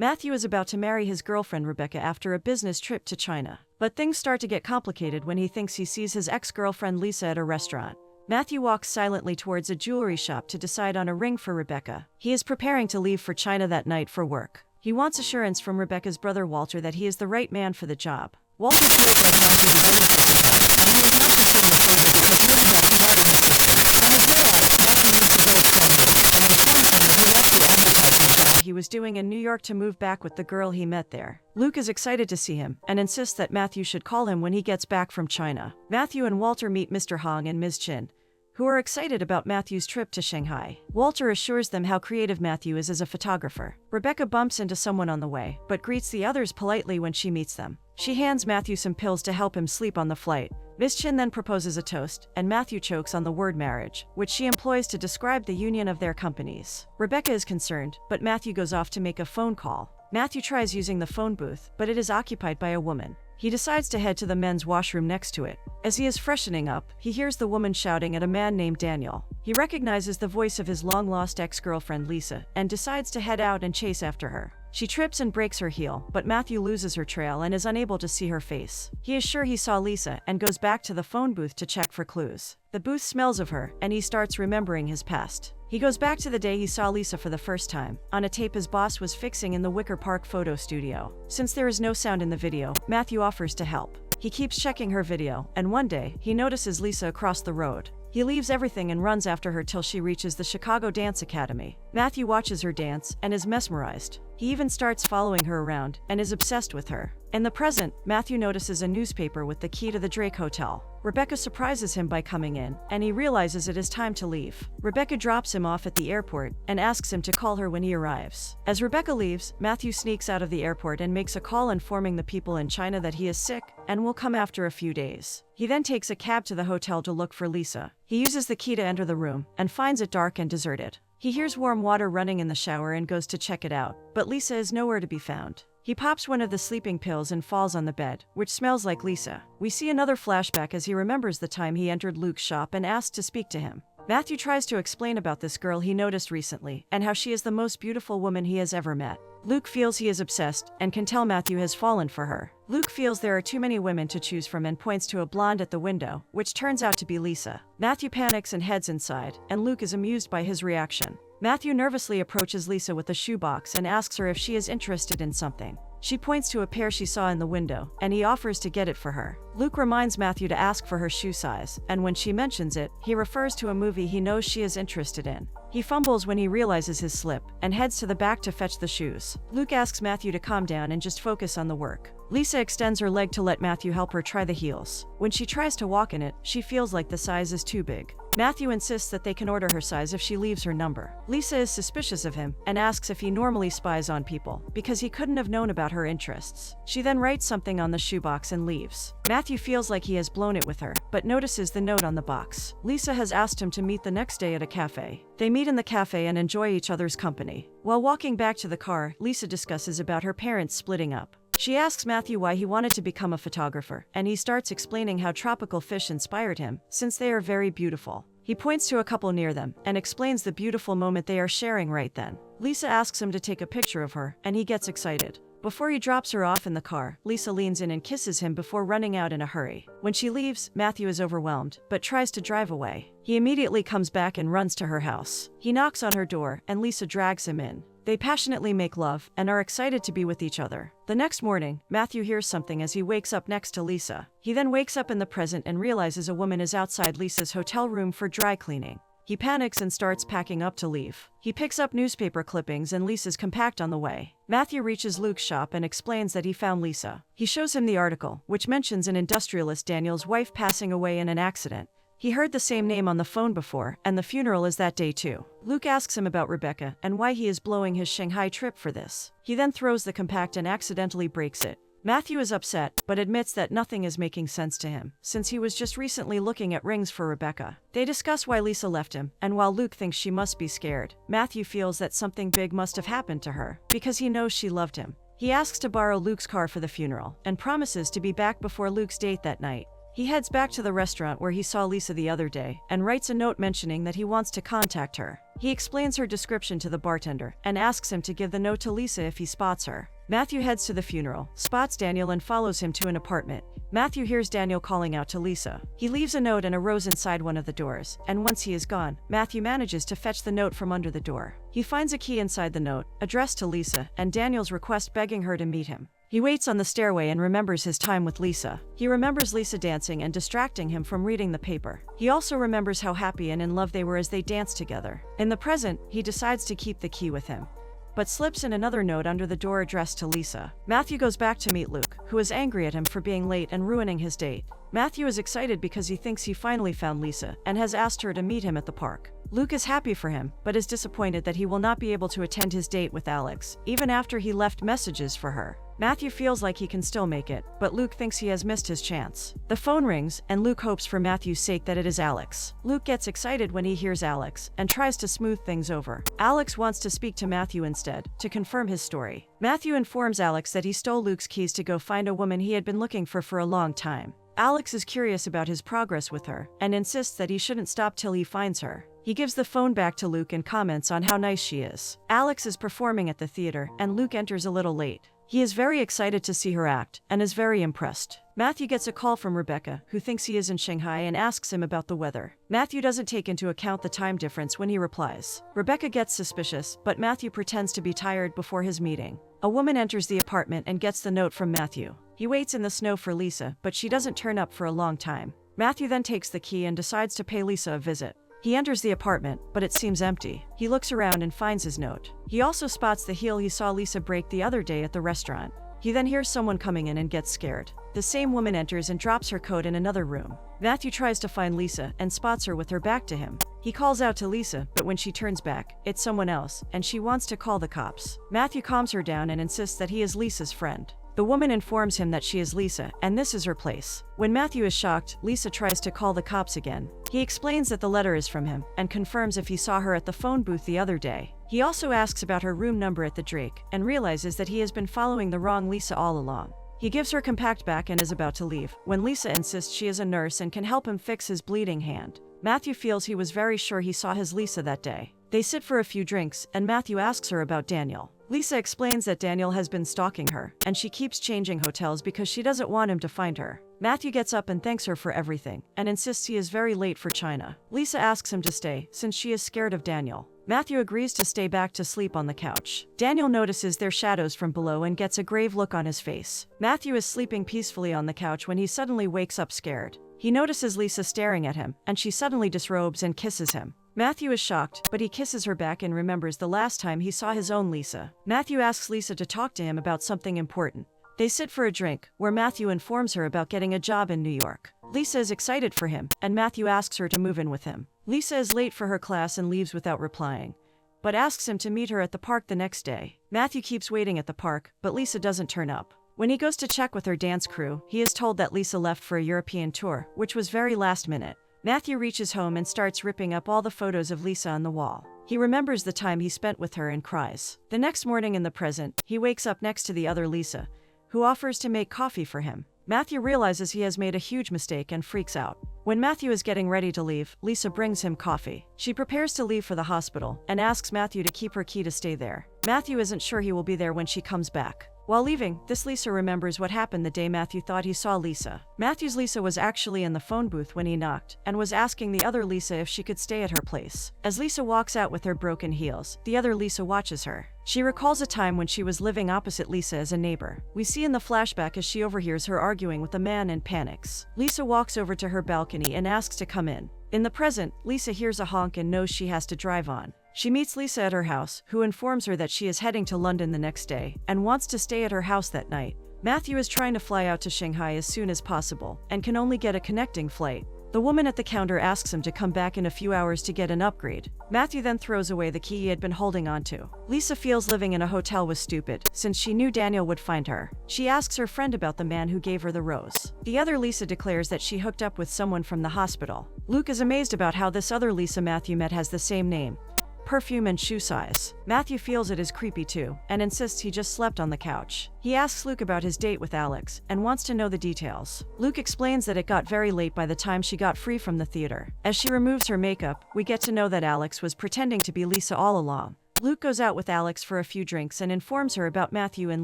Matthew is about to marry his girlfriend Rebecca after a business trip to China. But things start to get complicated when he thinks he sees his ex-girlfriend Lisa at a restaurant. Matthew walks silently towards a jewelry shop to decide on a ring for Rebecca. He is preparing to leave for China that night for work. He wants assurance from Rebecca's brother Walter that he is the right man for the job. Walter feels like Matthew is overthinking her, and he has not considered a favor because he knows that he's already met Rebecca. On his way out, Matthew leaves the village candidate, and informs them that he left the advertising job he was doing in New York to move back with the girl he met there. Luke is excited to see him, and insists that Matthew should call him when he gets back from China. Matthew and Walter meet Mr. Hong and Ms. Chin, who are excited about Matthew's trip to Shanghai. Walter assures them how creative Matthew is as a photographer. Rebecca bumps into someone on the way, but greets the others politely when she meets them. She hands Matthew some pills to help him sleep on the flight. Ms. Chin then proposes a toast, and Matthew chokes on the word marriage, which she employs to describe the union of their companies. Rebecca is concerned, but Matthew goes off to make a phone call. Matthew tries using the phone booth, but it is occupied by a woman. He decides to head to the men's washroom next to it. As he is freshening up, he hears the woman shouting at a man named Daniel. He recognizes the voice of his long-lost ex-girlfriend Lisa, and decides to head out and chase after her. She trips and breaks her heel, but Matthew loses her trail and is unable to see her face. He is sure he saw Lisa and goes back to the phone booth to check for clues. The booth smells of her, and he starts remembering his past. He goes back to the day he saw Lisa for the first time, on a tape his boss was fixing in the Wicker Park photo studio. Since there is no sound in the video, Matthew offers to help. He keeps checking her video, and one day, he notices Lisa across the road. He leaves everything and runs after her till she reaches the Chicago Dance Academy. Matthew watches her dance and is mesmerized. He even starts following her around and is obsessed with her. In the present, Matthew notices a newspaper with the key to the Drake Hotel. Rebecca surprises him by coming in, and he realizes it is time to leave. Rebecca drops him off at the airport and asks him to call her when he arrives. As Rebecca leaves, Matthew sneaks out of the airport and makes a call informing the people in China that he is sick and will come after a few days. He then takes a cab to the hotel to look for Lisa. He uses the key to enter the room and finds it dark and deserted. He hears warm water running in the shower and goes to check it out, but Lisa is nowhere to be found. He pops one of the sleeping pills and falls on the bed, which smells like Lisa. We see another flashback as he remembers the time he entered Luke's shop and asked to speak to him. Matthew tries to explain about this girl he noticed recently and how she is the most beautiful woman he has ever met. Luke feels he is obsessed and can tell Matthew has fallen for her. Luke feels there are too many women to choose from and points to a blonde at the window, which turns out to be Lisa. Matthew panics and heads inside, and Luke is amused by his reaction. Matthew nervously approaches Lisa with a shoebox and asks her if she is interested in something. She points to a pair she saw in the window, and he offers to get it for her. Luke reminds Matthew to ask for her shoe size, and when she mentions it, he refers to a movie he knows she is interested in. He fumbles when he realizes his slip, and heads to the back to fetch the shoes. Luke asks Matthew to calm down and just focus on the work. Lisa extends her leg to let Matthew help her try the heels. When she tries to walk in it, she feels like the size is too big. Matthew insists that they can order her size if she leaves her number. Lisa is suspicious of him and asks if he normally spies on people, because he couldn't have known about her interests. She then writes something on the shoebox and leaves. Matthew feels like he has blown it with her, but notices the note on the box. Lisa has asked him to meet the next day at a cafe. They meet in the cafe and enjoy each other's company. While walking back to the car, Lisa discusses about her parents splitting up. She asks Matthew why he wanted to become a photographer, and he starts explaining how tropical fish inspired him, since they are very beautiful. He points to a couple near them, and explains the beautiful moment they are sharing right then. Lisa asks him to take a picture of her, and he gets excited. Before he drops her off in the car, Lisa leans in and kisses him before running out in a hurry. When she leaves, Matthew is overwhelmed, but tries to drive away. He immediately comes back and runs to her house. He knocks on her door, and Lisa drags him in. They passionately make love and are excited to be with each other. The next morning, Matthew hears something as he wakes up next to Lisa. He then wakes up in the present and realizes a woman is outside Lisa's hotel room for dry cleaning. He panics and starts packing up to leave. He picks up newspaper clippings and Lisa's compact on the way. Matthew reaches Luke's shop and explains that he found Lisa. He shows him the article, which mentions an industrialist Daniel's wife passing away in an accident. He heard the same name on the phone before, and the funeral is that day too. Luke asks him about Rebecca and why he is blowing his Shanghai trip for this. He then throws the compact and accidentally breaks it. Matthew is upset, but admits that nothing is making sense to him, since he was just recently looking at rings for Rebecca. They discuss why Lisa left him, and while Luke thinks she must be scared, Matthew feels that something big must have happened to her, because he knows she loved him. He asks to borrow Luke's car for the funeral, and promises to be back before Luke's date that night. He heads back to the restaurant where he saw Lisa the other day, and writes a note mentioning that he wants to contact her. He explains her description to the bartender and asks him to give the note to Lisa if he spots her. Matthew heads to the funeral, spots Daniel and follows him to an apartment. Matthew hears Daniel calling out to Lisa. He leaves a note and a rose inside one of the doors, and once he is gone, Matthew manages to fetch the note from under the door. He finds a key inside the note, addressed to Lisa, and Daniel's request begging her to meet him. He waits on the stairway and remembers his time with Lisa. He remembers Lisa dancing and distracting him from reading the paper. He also remembers how happy and in love they were as they danced together. In the present, he decides to keep the key with him, but slips in another note under the door addressed to Lisa. Matthew goes back to meet Luke, who is angry at him for being late and ruining his date. Matthew is excited because he thinks he finally found Lisa and has asked her to meet him at the park. Luke is happy for him, but is disappointed that he will not be able to attend his date with Alex, even after he left messages for her. Matthew feels like he can still make it, but Luke thinks he has missed his chance. The phone rings, and Luke hopes for Matthew's sake that it is Alex. Luke gets excited when he hears Alex, and tries to smooth things over. Alex wants to speak to Matthew instead, to confirm his story. Matthew informs Alex that he stole Luke's keys to go find a woman he had been looking for a long time. Alex is curious about his progress with her, and insists that he shouldn't stop till he finds her. He gives the phone back to Luke and comments on how nice she is. Alex is performing at the theater, and Luke enters a little late. He is very excited to see her act, and is very impressed. Matthew gets a call from Rebecca, who thinks he is in Shanghai and asks him about the weather. Matthew doesn't take into account the time difference when he replies. Rebecca gets suspicious, but Matthew pretends to be tired before his meeting. A woman enters the apartment and gets the note from Matthew. He waits in the snow for Lisa, but she doesn't turn up for a long time. Matthew then takes the key and decides to pay Lisa a visit. He enters the apartment, but it seems empty. He looks around and finds his note. He also spots the heel he saw Lisa break the other day at the restaurant. He then hears someone coming in and gets scared. The same woman enters and drops her coat in another room. Matthew tries to find Lisa and spots her with her back to him. He calls out to Lisa, but when she turns back, it's someone else, and she wants to call the cops. Matthew calms her down and insists that he is Lisa's friend. The woman informs him that she is Lisa, and this is her place. When Matthew is shocked, Lisa tries to call the cops again. He explains that the letter is from him, and confirms if he saw her at the phone booth the other day. He also asks about her room number at the Drake, and realizes that he has been following the wrong Lisa all along. He gives her compact back and is about to leave, when Lisa insists she is a nurse and can help him fix his bleeding hand. Matthew feels he was very sure he saw his Lisa that day. They sit for a few drinks, and Matthew asks her about Daniel. Lisa explains that Daniel has been stalking her, and she keeps changing hotels because she doesn't want him to find her. Matthew gets up and thanks her for everything, and insists he is very late for China. Lisa asks him to stay, since she is scared of Daniel. Matthew agrees to stay back to sleep on the couch. Daniel notices their shadows from below and gets a grave look on his face. Matthew is sleeping peacefully on the couch when he suddenly wakes up scared. He notices Lisa staring at him, and she suddenly disrobes and kisses him. Matthew is shocked, but he kisses her back and remembers the last time he saw his own Lisa. Matthew asks Lisa to talk to him about something important. They sit for a drink, where Matthew informs her about getting a job in New York. Lisa is excited for him, and Matthew asks her to move in with him. Lisa is late for her class and leaves without replying, but asks him to meet her at the park the next day. Matthew keeps waiting at the park, but Lisa doesn't turn up. When he goes to check with her dance crew, he is told that Lisa left for a European tour, which was very last minute. Matthew reaches home and starts ripping up all the photos of Lisa on the wall. He remembers the time he spent with her and cries. The next morning in the present, he wakes up next to the other Lisa, who offers to make coffee for him. Matthew realizes he has made a huge mistake and freaks out. When Matthew is getting ready to leave, Lisa brings him coffee. She prepares to leave for the hospital and asks Matthew to keep her key to stay there. Matthew isn't sure he will be there when she comes back. While leaving, this Lisa remembers what happened the day Matthew thought he saw Lisa. Matthew's Lisa was actually in the phone booth when he knocked, and was asking the other Lisa if she could stay at her place. As Lisa walks out with her broken heels, the other Lisa watches her. She recalls a time when she was living opposite Lisa as a neighbor. We see in the flashback as she overhears her arguing with a man and panics. Lisa walks over to her balcony and asks to come in. In the present, Lisa hears a honk and knows she has to drive on. She meets Lisa at her house, who informs her that she is heading to London the next day, and wants to stay at her house that night. Matthew is trying to fly out to Shanghai as soon as possible, and can only get a connecting flight. The woman at the counter asks him to come back in a few hours to get an upgrade. Matthew then throws away the key he had been holding onto. Lisa feels living in a hotel was stupid, since she knew Daniel would find her. She asks her friend about the man who gave her the rose. The other Lisa declares that she hooked up with someone from the hospital. Luke is amazed about how this other Lisa Matthew met has the same name, perfume and shoe size. Matthew feels it is creepy too, and insists he just slept on the couch. He asks Luke about his date with Alex, and wants to know the details. Luke explains that it got very late by the time she got free from the theater. As she removes her makeup, we get to know that Alex was pretending to be Lisa all along. Luke goes out with Alex for a few drinks and informs her about Matthew and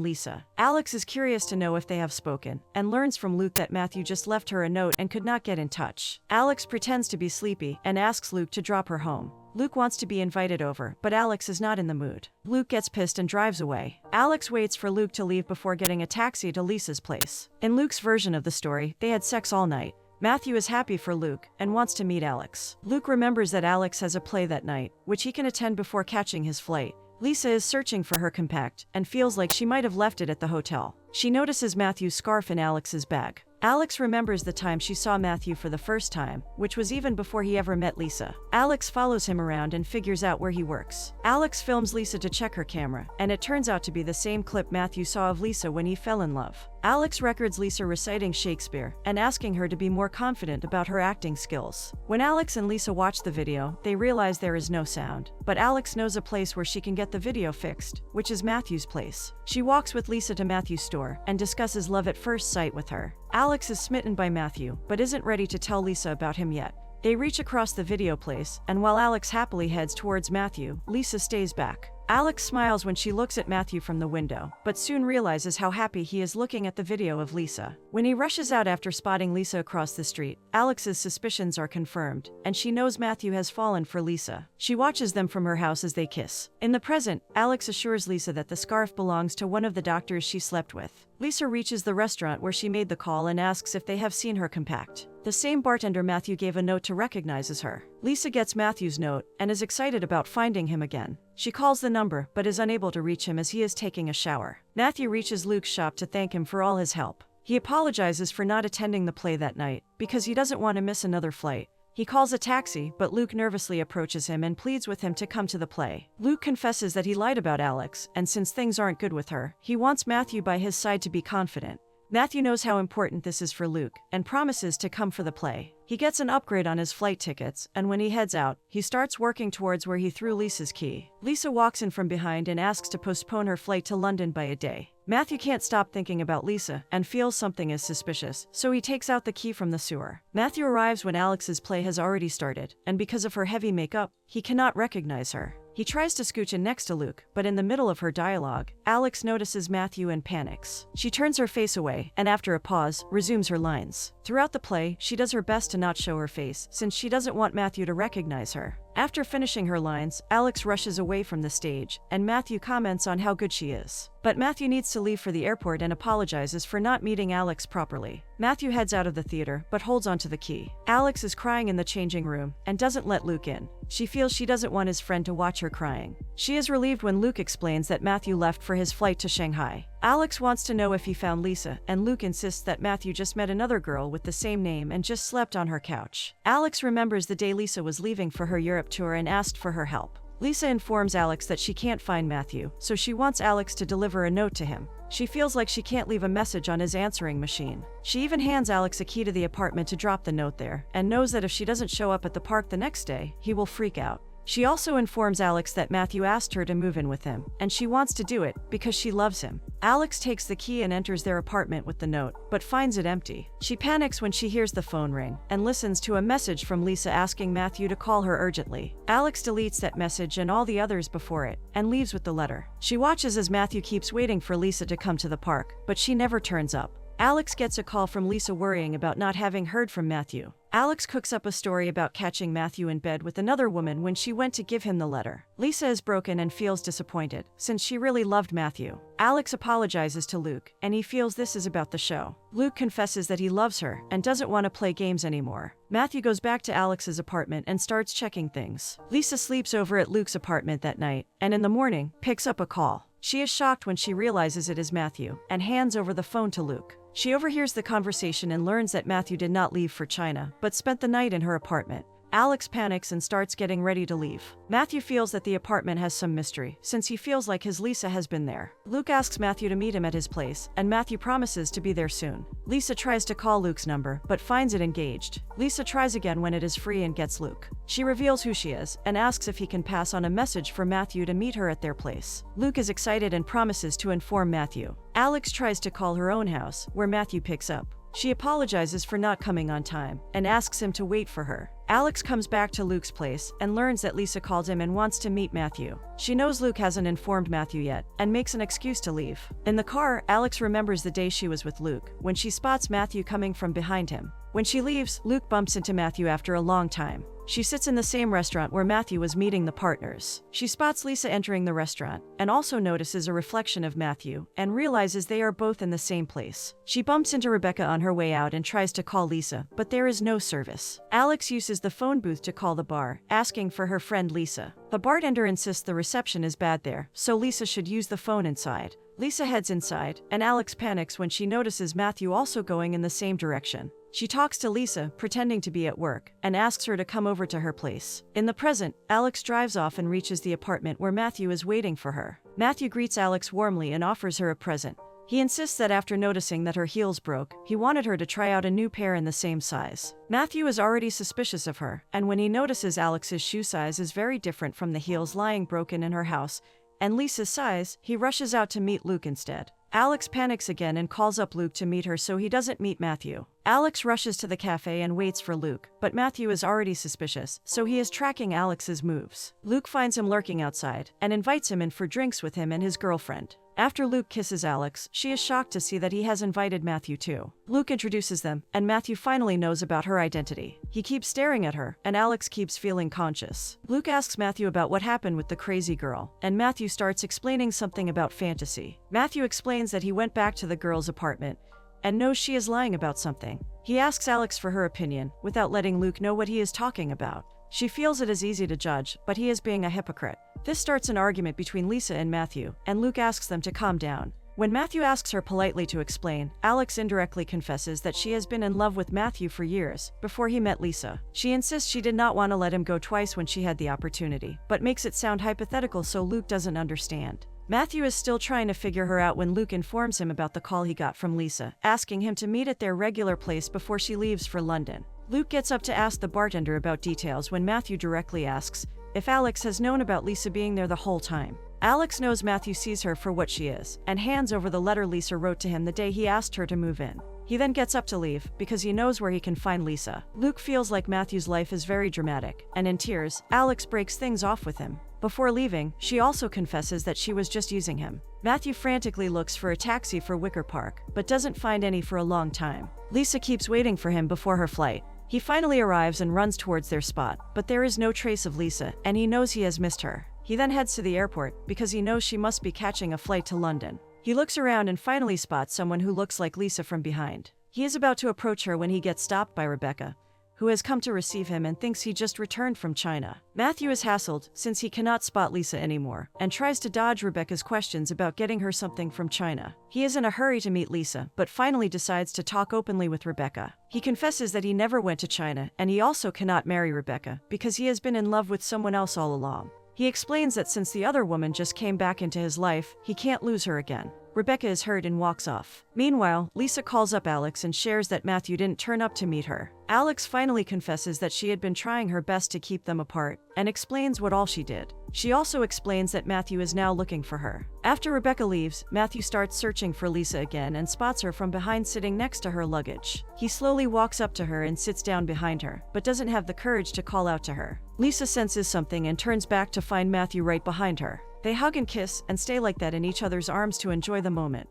Lisa. Alex is curious to know if they have spoken, and learns from Luke that Matthew just left her a note and could not get in touch. Alex pretends to be sleepy and asks Luke to drop her home. Luke wants to be invited over, but Alex is not in the mood. Luke gets pissed and drives away. Alex waits for Luke to leave before getting a taxi to Lisa's place. In Luke's version of the story, they had sex all night. Matthew is happy for Luke and wants to meet Alex. Luke remembers that Alex has a play that night, which he can attend before catching his flight. Lisa is searching for her compact and feels like she might have left it at the hotel. She notices Matthew's scarf in Alex's bag. Alex remembers the time she saw Matthew for the first time, which was even before he ever met Lisa. Alex follows him around and figures out where he works. Alex films Lisa to check her camera, and it turns out to be the same clip Matthew saw of Lisa when he fell in love. Alex records Lisa reciting Shakespeare and asking her to be more confident about her acting skills. When Alex and Lisa watch the video, they realize there is no sound, but Alex knows a place where she can get the video fixed, which is Matthew's place. She walks with Lisa to Matthew's store and discusses love at first sight with her. Alex is smitten by Matthew, but isn't ready to tell Lisa about him yet. They reach across the video place, and while Alex happily heads towards Matthew, Lisa stays back. Alex smiles when she looks at Matthew from the window, but soon realizes how happy he is looking at the video of Lisa. When he rushes out after spotting Lisa across the street, Alex's suspicions are confirmed, and she knows Matthew has fallen for Lisa. She watches them from her house as they kiss. In the present, Alex assures Lisa that the scarf belongs to one of the doctors she slept with. Lisa reaches the restaurant where she made the call and asks if they have seen her compact. The same bartender Matthew gave a note to recognizes her. Lisa gets Matthew's note and is excited about finding him again. She calls the number but is unable to reach him as he is taking a shower. Matthew reaches Luke's shop to thank him for all his help. He apologizes for not attending the play that night because he doesn't want to miss another flight. He calls a taxi, but Luke nervously approaches him and pleads with him to come to the play. Luke confesses that he lied about Alex, and since things aren't good with her, he wants Matthew by his side to be confident. Matthew knows how important this is for Luke, and promises to come for the play. He gets an upgrade on his flight tickets, and when he heads out, he starts working towards where he threw Lisa's key. Lisa walks in from behind and asks to postpone her flight to London by a day. Matthew can't stop thinking about Lisa and feels something is suspicious, so he takes out the key from the sewer. Matthew arrives when Alex's play has already started, and because of her heavy makeup, he cannot recognize her. He tries to scooch in next to Luke, but in the middle of her dialogue, Alex notices Matthew and panics. She turns her face away, and after a pause, resumes her lines. Throughout the play, she does her best to not show her face, since she doesn't want Matthew to recognize her. After finishing her lines, Alex rushes away from the stage, and Matthew comments on how good she is. But Matthew needs to leave for the airport and apologizes for not meeting Alex properly. Matthew heads out of the theater, but holds onto the key. Alex is crying in the changing room, and doesn't let Luke in. She feels she doesn't want his friend to watch her crying. She is relieved when Luke explains that Matthew left for his flight to Shanghai. Alex wants to know if he found Lisa, and Luke insists that Matthew just met another girl with the same name and just slept on her couch. Alex remembers the day Lisa was leaving for her Europe tour and asked for her help. Lisa informs Alex that she can't find Matthew, so she wants Alex to deliver a note to him. She feels like she can't leave a message on his answering machine. She even hands Alex a key to the apartment to drop the note there, and knows that if she doesn't show up at the park the next day, he will freak out. She also informs Alex that Matthew asked her to move in with him, and she wants to do it because she loves him. Alex takes the key and enters their apartment with the note, but finds it empty. She panics when she hears the phone ring, and listens to a message from Lisa asking Matthew to call her urgently. Alex deletes that message and all the others before it, and leaves with the letter. She watches as Matthew keeps waiting for Lisa to come to the park, but she never turns up. Alex gets a call from Lisa worrying about not having heard from Matthew. Alex cooks up a story about catching Matthew in bed with another woman when she went to give him the letter. Lisa is broken and feels disappointed, since she really loved Matthew. Alex apologizes to Luke, and he feels this is about the show. Luke confesses that he loves her and doesn't want to play games anymore. Matthew goes back to Alex's apartment and starts checking things. Lisa sleeps over at Luke's apartment that night, and in the morning, picks up a call. She is shocked when she realizes it is Matthew, and hands over the phone to Luke. She overhears the conversation and learns that Matthew did not leave for China, but spent the night in her apartment. Alex panics and starts getting ready to leave. Matthew feels that the apartment has some mystery, since he feels like his Lisa has been there. Luke asks Matthew to meet him at his place, and Matthew promises to be there soon. Lisa tries to call Luke's number, but finds it engaged. Lisa tries again when it is free and gets Luke. She reveals who she is, and asks if he can pass on a message for Matthew to meet her at their place. Luke is excited and promises to inform Matthew. Alex tries to call her own house, where Matthew picks up. She apologizes for not coming on time, and asks him to wait for her. Alex comes back to Luke's place and learns that Lisa called him and wants to meet Matthew. She knows Luke hasn't informed Matthew yet, and makes an excuse to leave. In the car, Alex remembers the day she was with Luke, when she spots Matthew coming from behind him. When she leaves, Luke bumps into Matthew after a long time. She sits in the same restaurant where Matthew was meeting the partners. She spots Lisa entering the restaurant, and also notices a reflection of Matthew, and realizes they are both in the same place. She bumps into Rebecca on her way out and tries to call Lisa, but there is no service. Alex uses the phone booth to call the bar, asking for her friend Lisa. The bartender insists the reception is bad there, so Lisa should use the phone inside. Lisa heads inside, and Alex panics when she notices Matthew also going in the same direction. She talks to Lisa, pretending to be at work, and asks her to come over to her place. In the present, Alex drives off and reaches the apartment where Matthew is waiting for her. Matthew greets Alex warmly and offers her a present. He insists that after noticing that her heels broke, he wanted her to try out a new pair in the same size. Matthew is already suspicious of her, and when he notices Alex's shoe size is very different from the heels lying broken in her house, and Lisa's size, he rushes out to meet Luke instead. Alex panics again and calls up Luke to meet her so he doesn't meet Matthew. Alex rushes to the cafe and waits for Luke, but Matthew is already suspicious, so he is tracking Alex's moves. Luke finds him lurking outside, and invites him in for drinks with him and his girlfriend. After Luke kisses Alex, she is shocked to see that he has invited Matthew too. Luke introduces them, and Matthew finally knows about her identity. He keeps staring at her, and Alex keeps feeling conscious. Luke asks Matthew about what happened with the crazy girl, and Matthew starts explaining something about fantasy. Matthew explains that he went back to the girl's apartment, and knows she is lying about something. He asks Alex for her opinion, without letting Luke know what he is talking about. She feels it is easy to judge, but he is being a hypocrite. This starts an argument between Lisa and Matthew, and Luke asks them to calm down. When Matthew asks her politely to explain, Alex indirectly confesses that she has been in love with Matthew for years, before he met Lisa. She insists she did not want to let him go twice when she had the opportunity, but makes it sound hypothetical so Luke doesn't understand. Matthew is still trying to figure her out when Luke informs him about the call he got from Lisa, asking him to meet at their regular place before she leaves for London. Luke gets up to ask the bartender about details when Matthew directly asks if Alex has known about Lisa being there the whole time. Alex knows Matthew sees her for what she is, and hands over the letter Lisa wrote to him the day he asked her to move in. He then gets up to leave, because he knows where he can find Lisa. Luke feels like Matthew's life is very dramatic, and in tears, Alex breaks things off with him. Before leaving, she also confesses that she was just using him. Matthew frantically looks for a taxi for Wicker Park, but doesn't find any for a long time. Lisa keeps waiting for him before her flight. He finally arrives and runs towards their spot, but there is no trace of Lisa, and he knows he has missed her. He then heads to the airport, because he knows she must be catching a flight to London. He looks around and finally spots someone who looks like Lisa from behind. He is about to approach her when he gets stopped by Rebecca, who has come to receive him and thinks he just returned from China. Matthew is hassled, since he cannot spot Lisa anymore, and tries to dodge Rebecca's questions about getting her something from China. He is in a hurry to meet Lisa, but finally decides to talk openly with Rebecca. He confesses that he never went to China, and he also cannot marry Rebecca, because he has been in love with someone else all along. He explains that since the other woman just came back into his life, he can't lose her again. Rebecca is hurt and walks off. Meanwhile, Lisa calls up Alex and shares that Matthew didn't turn up to meet her. Alex finally confesses that she had been trying her best to keep them apart, and explains what all she did. She also explains that Matthew is now looking for her. After Rebecca leaves, Matthew starts searching for Lisa again and spots her from behind sitting next to her luggage. He slowly walks up to her and sits down behind her, but doesn't have the courage to call out to her. Lisa senses something and turns back to find Matthew right behind her. They hug and kiss, and stay like that in each other's arms to enjoy the moment.